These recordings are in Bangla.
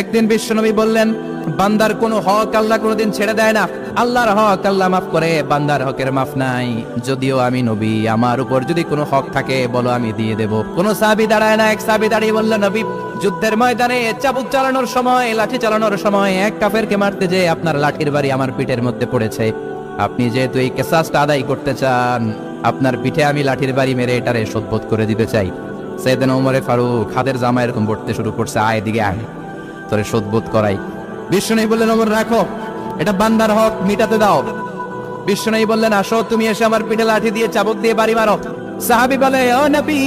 একদিন বিশ্বনবী বললেন, বান্দার কোনো হক আল্লাহ কোনোদিন ছেড়ে দেয় না। আল্লাহর হক আল্লাহ মাফ করে, বান্দার হকের মাফ নাই। যদিও আমি নবী, আমার উপর যদি কোনো হক থাকে বলো, আমি দিয়ে দেব। কোন সাহাবী দাঁড়ায় না। এক সাহাবী দাঁড়িয়ে বলল, নবী, যুদ্ধের ময়দানে চাবুক চালানোর সময়, লাঠি চালানোর সময় এক কাফেরকে মারতে যে আপনার লাঠির বাড়ি আমার পিঠের মধ্যে পড়েছে। আপনি যেহেতু এই কিসাসটা আদায় করতে চান, আপনার পিঠে আমি লাঠির বাড়ি মেরে এটারে শোধবোধ করে দিতে চাই। সাইয়েদনা ওমর ফারুক হাতের জামা এরকম পড়তে শুরু করছে, আয় দিকে আয়, তোরে শোধবোধ করাই। বিশ্বনবী বললেন, ওমর রাখো, এটা বান্দার হক, মিটাতে দাও। বিশ্বনবী বললেন, আসো, তুমি এসে আমার পিঠে লাঠি দিয়ে চাবুক দিয়ে বাড়ি মারো। সাহাবী বলে, ও নবী,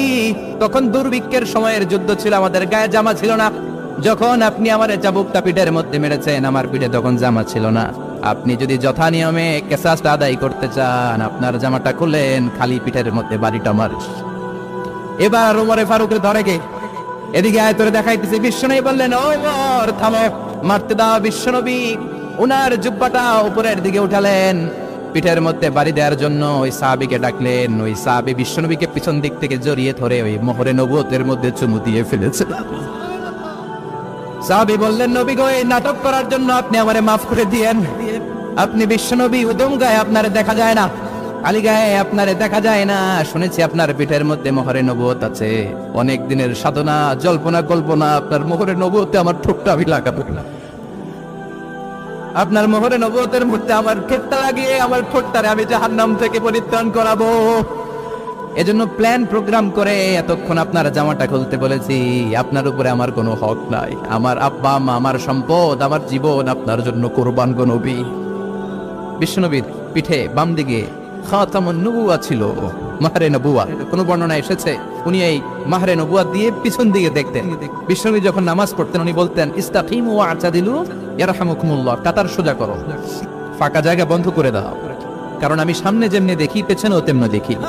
তখন দুর্ভিক্ষের সময়ের যুদ্ধ ছিল, আমাদের গায়ে জামা ছিল না। যখন আপনি আমার চাবুকটা পিঠের মধ্যে মেরেছেন, আমার পিঠে তখন জামা ছিল না। আপনি যদি যথা নিয়মে কিসাসটা আদায় করতে চান, আপনার জামাটা খুললেন, খালি পিঠের মধ্যে বাড়িটা মারিস। এবার ওমরে ফারুকের ধরে গে, এদিকে আয়, তোরে দেখাইতেছে। বিশ্বনবী বললেন, ও ওমর থামো, মারতে দাও। বিশ্বনবী উনার জুব্বাটা উপরের দিকে উঠালেন, পিঠের মধ্যে বাড়ি দেওয়ার জন্য ওই সাহাবীকে ডাকলেন। ওই সাহাবী বিশ্বনবীকে পিছন দিক থেকে জড়িয়ে ধরে ওই মোহরে নবুয়তের মধ্যে চুমু দিয়ে ফেলেছে। সাহাবী বললেন, নবী গো, এই নাটক করার জন্য আপনি আমারে মাফ করে দিয়েন। আপনি বিশ্বনবী, উদম গায়ে আপনারে দেখা যায় না, আলী গায়ে আপনারে দেখা যায় না। শুনেছি আপনার পিঠের মধ্যে মোহরে নবুয়ত আছে। অনেক দিনের সাধনা, জল্পনা কল্পনা, আপনার মোহরে নবুয়তে আমার ঠোঁটটা আমি লাগাবো না। আপনার মোহরে নবুয়তের মধ্যে আমার ঠোঁটটা লাগিয়ে আমার ঠোঁটটারে আমি জাহান্নাম থেকে পরিত্রাণ করাবো। এজন্য প্ল্যান প্রোগ্রাম করে এতক্ষণ আপনার জামাটা খুলতে বলেছি। আপনার উপরে আমার কোনো হক নাই। আমার আব্বা আম্মা, আমার সম্পদ, আমার জীবন আপনার জন্য কোরবান গো নবী। বিশ্বনবীর পিঠে বাম দিকে খাতামুন নবুওয়া ছিল, মাহরে নবুওয়া। কোন বর্ণনা এসেছে উনি এই মাহরে নবুওয়া দিয়ে পিছন দিকে দেখতেন। বিশ্বনবী যখন নামাজ পড়তেন উনি বলতেন, ইস্তাকিমু ওয়া আ'তাদিলু ইয়ারহামুকুমুল্লাহ, কাতার সোজা করো, ফাঁকা জায়গা বন্ধ করে দাও, কারণ আমি সামনে যেমনি দেখি পেছনেও তেমনি দেখি।